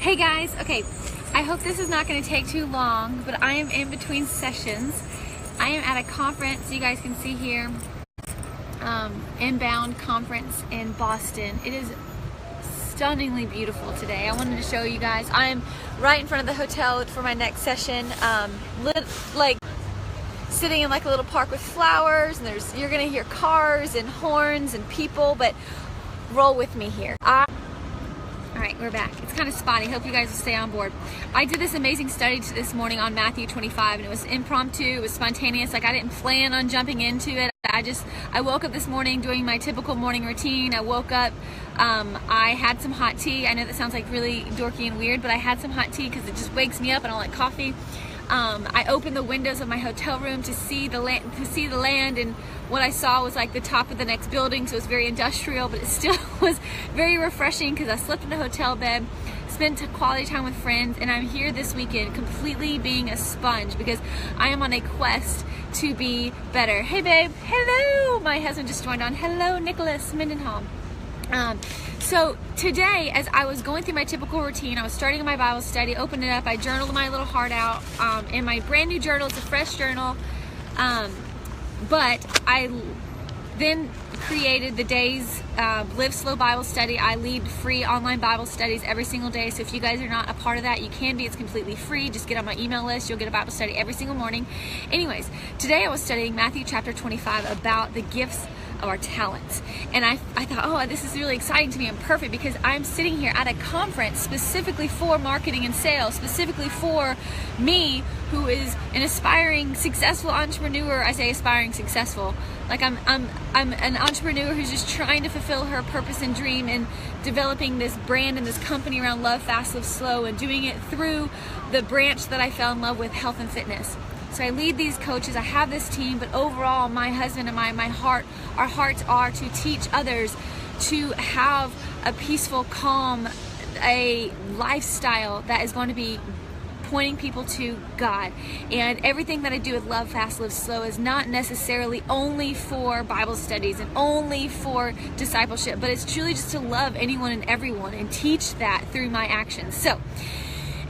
Hey guys, okay, I hope this is not going to take too long, but I am in between sessions. I am at a conference, you guys can see here, Inbound conference in Boston. It is stunningly beautiful today. I wanted to show you guys. I'm right in front of the hotel for my next session, like sitting in like a little park with flowers, and you're going to hear cars and horns and people, but roll with me here. Alright, we're back. It's kind of spotty. Hope you guys will stay on board. I did this amazing study this morning on Matthew 25, and it was impromptu, it was spontaneous. Like, I didn't plan on jumping into it. I woke up this morning doing my typical morning routine. I woke up, I had some hot tea. I know that sounds like really dorky and weird, but I had some hot tea because it just wakes me up. I don't like coffee. I opened the windows of my hotel room to see the land, and what I saw was like the top of the next building, so it was very industrial, but it still was very refreshing because I slept in a hotel bed, spent quality time with friends, and I'm here this weekend completely being a sponge because I am on a quest to be better. Hey babe, hello! My husband just joined on. Hello, Nicholas Mendenhall. So today, as I was going through my typical routine, I was starting my Bible study, opened it up, I journaled my little heart out in my brand new journal. It's a fresh journal, but I then created the day's Live Slow Bible Study. I lead free online Bible studies every single day, so if you guys are not a part of that, you can be. It's completely free. Just get on my email list. You'll get a Bible study every single morning. Anyways, today I was studying Matthew chapter 25 about the gifts of our talents, and I thought, oh, this is really exciting to me and perfect because I'm sitting here at a conference specifically for marketing and sales, specifically for me, who is an aspiring successful entrepreneur. I say aspiring successful, like I'm an entrepreneur who's just trying to fulfill her purpose and dream and developing this brand and this company around Love Fast, Live Slow, and doing it through the branch that I fell in love with, health and fitness. So I lead these coaches, I have this team, but overall my husband and our hearts are to teach others to have a peaceful, calm, a lifestyle that is going to be pointing people to God. And everything that I do with Love Fast, Live Slow is not necessarily only for Bible studies and only for discipleship, but it's truly just to love anyone and everyone and teach that through my actions. So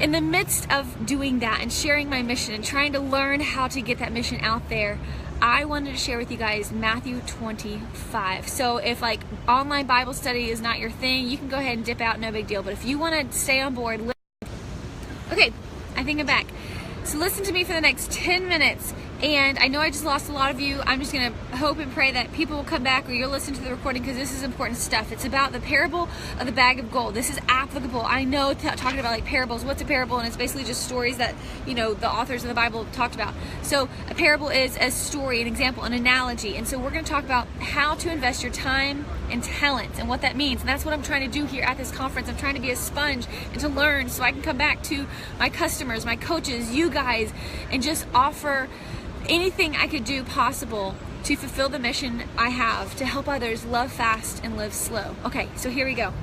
in the midst of doing that and sharing my mission and trying to learn how to get that mission out there, I wanted to share with you guys Matthew 25. So if like online Bible study is not your thing, you can go ahead and dip out, no big deal. But if you want to stay on board, okay, I think I'm back. So listen to me for the next 10 minutes. And I know I just lost a lot of you. I'm just going to hope and pray that people will come back or you'll listen to the recording because this is important stuff. It's about the parable of the bag of gold. This is applicable. I know talking about like parables, what's a parable? And it's basically just stories that, you know, the authors of the Bible talked about. So a parable is a story, an example, an analogy. And so we're going to talk about how to invest your time and talents and what that means. And that's what I'm trying to do here at this conference. I'm trying to be a sponge and to learn so I can come back to my customers, my coaches, you guys, and just offer anything I could do possible to fulfill the mission I have to help others love fast and live slow. Okay, so here we go.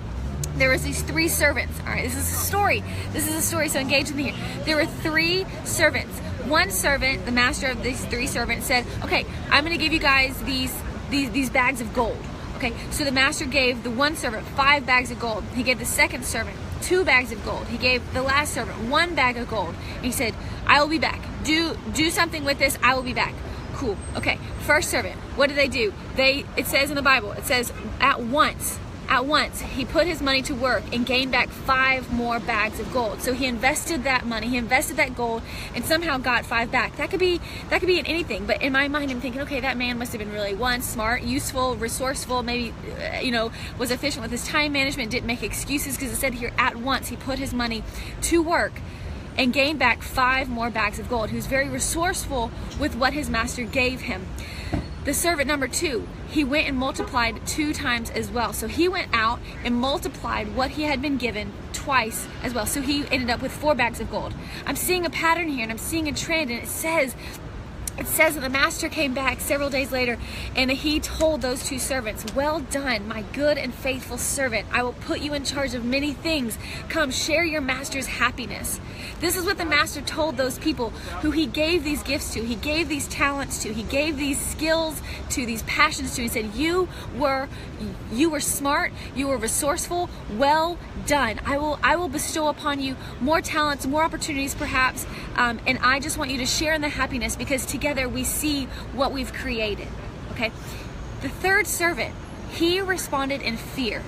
There was these three servants. All right, this is a story. This is a story, so engage with me here. There were three servants. One servant, the master of these three servants, said, okay, I'm going to give you guys these bags of gold. Okay, so the master gave the one servant 5 bags of gold. He gave the second servant 2 bags of gold. He gave the last servant 1 bag of gold. And he said, I will be back. Do something with this. I will be back. Cool. Okay. First servant. What did they do? It says in the Bible, it says at once he put his money to work and gained back 5 more bags of gold. So he invested that money, he invested that gold, and somehow got 5 back. That could be in anything. But in my mind, I'm thinking, okay, that man must have been really smart, useful, resourceful, maybe was efficient with his time management, didn't make excuses, because it said here at once he put his money to work and gained back 5 more bags of gold. He was very resourceful with what his master gave him. The servant number 2, he went and multiplied 2 times as well. So he went out and multiplied what he had been given twice as well. So he ended up with 4 bags of gold. I'm seeing a pattern here and I'm seeing a trend, and it says it says that the master came back several days later, and he told those two servants, "Well done, my good and faithful servant. I will put you in charge of many things. Come, share your master's happiness." This is what the master told those people who he gave these gifts to, he gave these talents to, he gave these skills to, these passions to. He said, you were smart, you were resourceful, well done. I will bestow upon you more talents, more opportunities perhaps, and I just want you to share in the happiness, because together we see what we've created. Okay. The third servant, he responded in fear.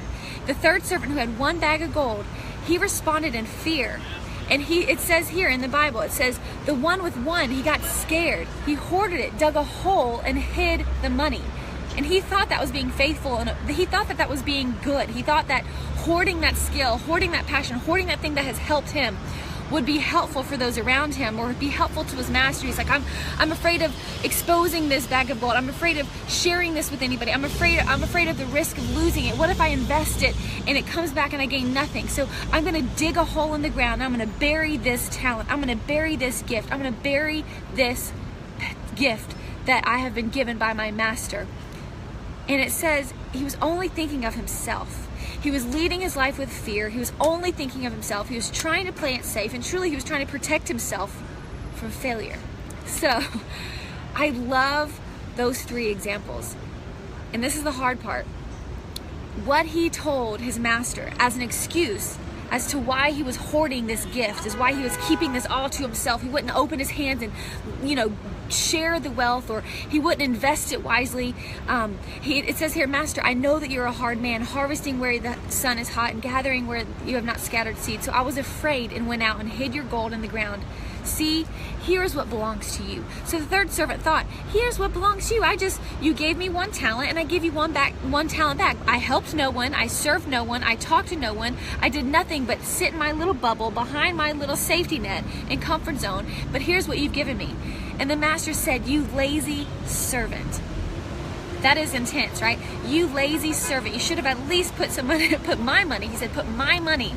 The third servant, who had one bag of gold, he responded in fear. And it says here in the Bible, it says the one with one, he got scared. He hoarded it, dug a hole, and hid the money. And he thought that was being faithful, and he thought that was being good. He thought that hoarding that skill, hoarding that passion, hoarding that thing that has helped him would be helpful for those around him, or would be helpful to his master. He's like, I'm afraid of exposing this bag of gold. I'm afraid of sharing this with anybody. I'm afraid of the risk of losing it. What if I invest it and it comes back and I gain nothing? So I'm going to dig a hole in the ground. I'm going to bury this talent. I'm going to bury this gift. I'm going to bury this gift that I have been given by my master. And it says he was only thinking of himself. He was leading his life with fear. He was only thinking of himself. He was trying to play it safe, and truly he was trying to protect himself from failure. So I love those three examples. And this is the hard part. What he told his master as an excuse as to why he was hoarding this gift, is why he was keeping this all to himself. He wouldn't open his hands and, share the wealth, or he wouldn't invest it wisely. It says here, "Master, I know that you're a hard man, harvesting where the sun is hot and gathering where you have not scattered seed. So I was afraid and went out and hid your gold in the ground. See, here is what belongs to you." So the third servant thought, here's what belongs to you. You gave me one talent, and I give you one talent back. I helped no one, I served no one, I talked to no one, I did nothing but sit in my little bubble behind my little safety net and comfort zone. But here's what you've given me. And the master said, "You lazy servant." That is intense, right? "You lazy servant. You should have at least put my money," he said, "put my money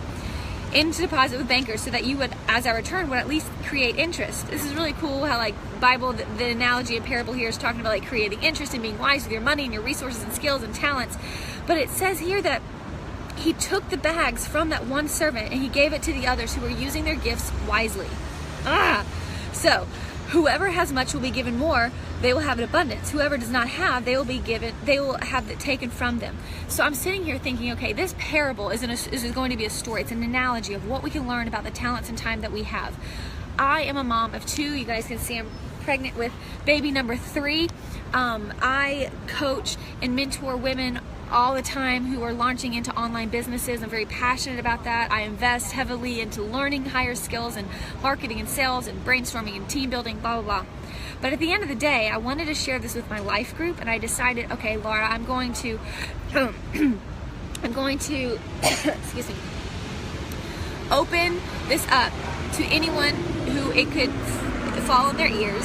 into deposit with bankers, so that you would, as I return, would at least create interest." This is really cool how, like, Bible, the analogy and parable here is talking about, like, creating interest and being wise with your money and your resources and skills and talents. But it says here that he took the bags from that one servant and he gave it to the others who were using their gifts wisely. So whoever has much will be given more. They will have an abundance. Whoever does not have, they will have it taken from them. So I'm sitting here thinking, okay, this parable is going to be a story. It's an analogy of what we can learn about the talents and time that we have. I am a mom of two. You guys can see I'm pregnant with baby number 3. I coach and mentor women all the time who are launching into online businesses. I'm very passionate about that. I invest heavily into learning higher skills and marketing and sales and brainstorming and team building, blah, blah, blah. But at the end of the day, I wanted to share this with my life group, and I decided, okay, Laura, I'm going to excuse me, open this up to anyone who it could fall in their ears,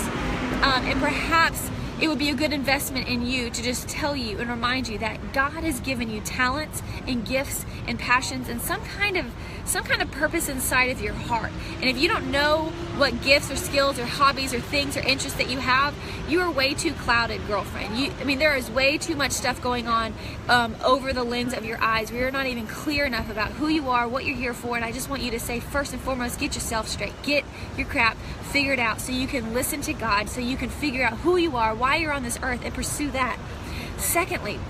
and perhaps it would be a good investment in you to just tell you and remind you that God has given you talents and gifts and passions and some kind of purpose inside of your heart. And if you don't know what gifts or skills or hobbies or things or interests that you have, you are way too clouded, girlfriend. There is way too much stuff going on over the lens of your eyes. We are not even clear enough about who you are, what you're here for. And I just want you to say, first and foremost, get yourself straight. Get your crap figured out so you can listen to God, so you can figure out who you are, why you're on this earth, and pursue that. Secondly,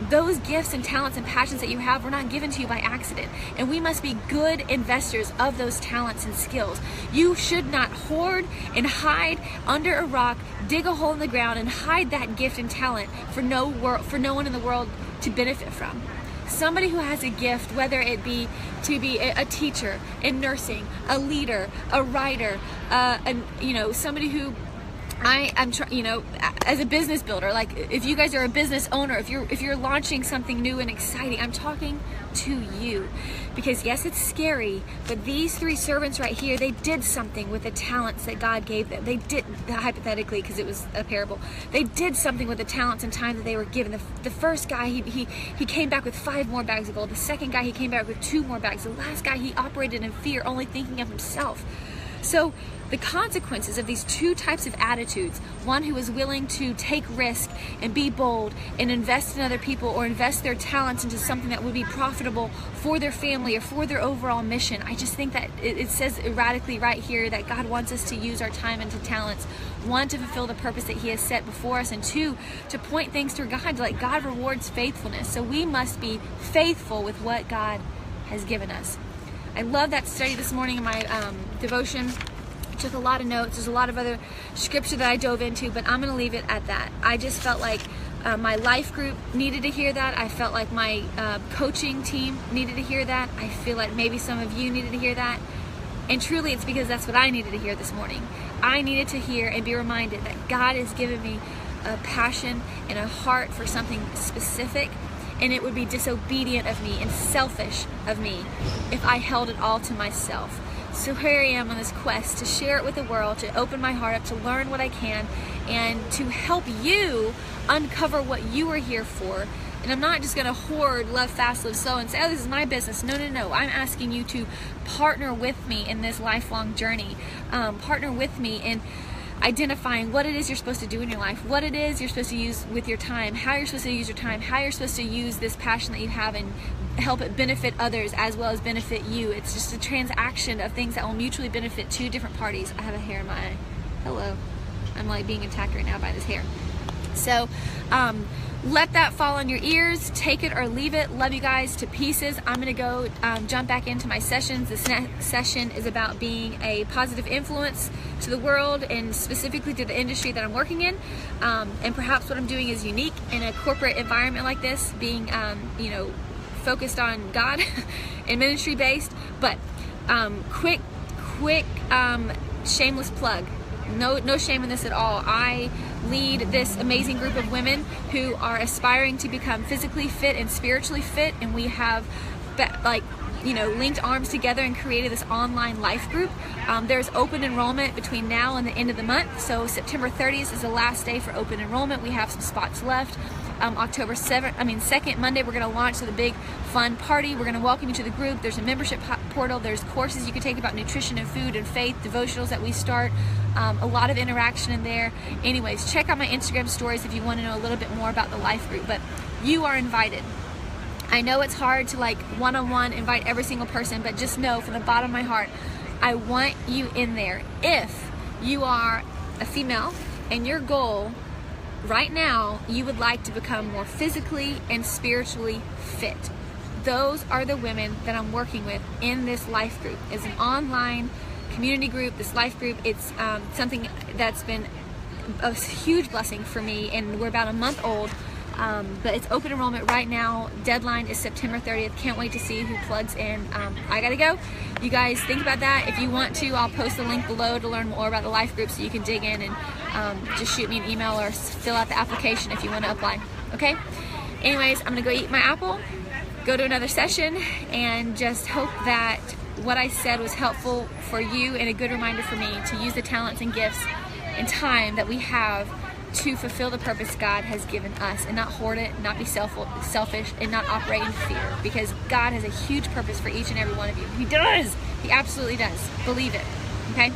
those gifts and talents and passions that you have were not given to you by accident, and we must be good investors of those talents and skills. You should not hoard and hide under a rock, dig a hole in the ground, and hide that gift and talent for no one in the world to benefit from. Somebody who has a gift, whether it be to be a teacher in nursing, a leader, a writer, somebody who I'm as a business builder, like if you guys are a business owner, if you're launching something new and exciting, I'm talking to you, because yes, it's scary, but these 3 servants right here, they did something with the talents that God gave them. They did, hypothetically, because it was a parable, they did something with the talents and time that they were given. The first guy, he came back with 5 more bags of gold. The second guy, he came back with 2 more bags. The last guy, he operated in fear, only thinking of himself. So the consequences of these two types of attitudes, one who is willing to take risk and be bold and invest in other people or invest their talents into something that would be profitable for their family or for their overall mission. I just think that it says radically right here that God wants us to use our time into talents, one, to fulfill the purpose that He has set before us, and two, to point things to God. Like, God rewards faithfulness, so we must be faithful with what God has given us. I love that study this morning in my devotion. Took a lot of notes. There's a lot of other scripture that I dove into, but I'm going to leave it at that. I just felt like my life group needed to hear that. I felt like my coaching team needed to hear that. I feel like maybe some of you needed to hear that. And truly, it's because that's what I needed to hear this morning. I needed to hear and be reminded that God has given me a passion and a heart for something specific, and it would be disobedient of me and selfish of me if I held it all to myself. So here I am on this quest to share it with the world, to open my heart up, to learn what I can, and to help you uncover what you are here for. And I'm not just going to hoard, love fast, live slow, and say, oh, this is my business. No, no, no. I'm asking you to partner with me in this lifelong journey. Partner with me in identifying what it is you're supposed to do in your life, what it is you're supposed to use with your time, how you're supposed to use your time, how you're supposed to use this passion that you have and help it benefit others as well as benefit you. It's just a transaction of things that will mutually benefit two different parties. I have a hair in my eye. Hello. I'm like being attacked right now by this hair. So, let that fall on your ears. Take it or leave it. Love you guys to pieces. I'm going to go jump back into my sessions. This next session is about being a positive influence to the world and specifically to the industry that I'm working in. And perhaps what I'm doing is unique in a corporate environment like this, being, focused on God and ministry based. But quick, shameless plug. No shame in this at all. I lead this amazing group of women who are aspiring to become physically fit and spiritually fit, and we have linked arms together and created this online life group. There's open enrollment between now and the end of the month, so September 30th is the last day for open enrollment. We have some spots left. October 2nd, Monday, we're going to launch the big fun party. We're going to welcome you to the group. There's a membership portal. There's courses you can take about nutrition and food and faith, devotionals that we start. A lot of interaction in there. Anyways, check out my Instagram stories if you want to know a little bit more about the life group, but you are invited. I know it's hard to one-on-one invite every single person, but just know from the bottom of my heart, I want you in there. If you are a female and your goal right now, you would like to become more physically and spiritually fit, those are the women that I'm working with in this life group. It's an online community group, this life group. It's something that's been a huge blessing for me, and we're about a month old. But it's open enrollment right now. Deadline is September 30th. Can't wait to see who plugs in. I gotta go. You guys think about that. If you want to, I'll post the link below to learn more about the life group so you can dig in and just shoot me an email or fill out the application if you want to apply. Okay? Anyways, I'm gonna go eat my apple, go to another session, and just hope that what I said was helpful for you and a good reminder for me to use the talents and gifts and time that we have to fulfill the purpose God has given us, and not hoard it, not be selfish, and not operate in fear, because God has a huge purpose for each and every one of you. He does. He absolutely does. Believe it. Okay?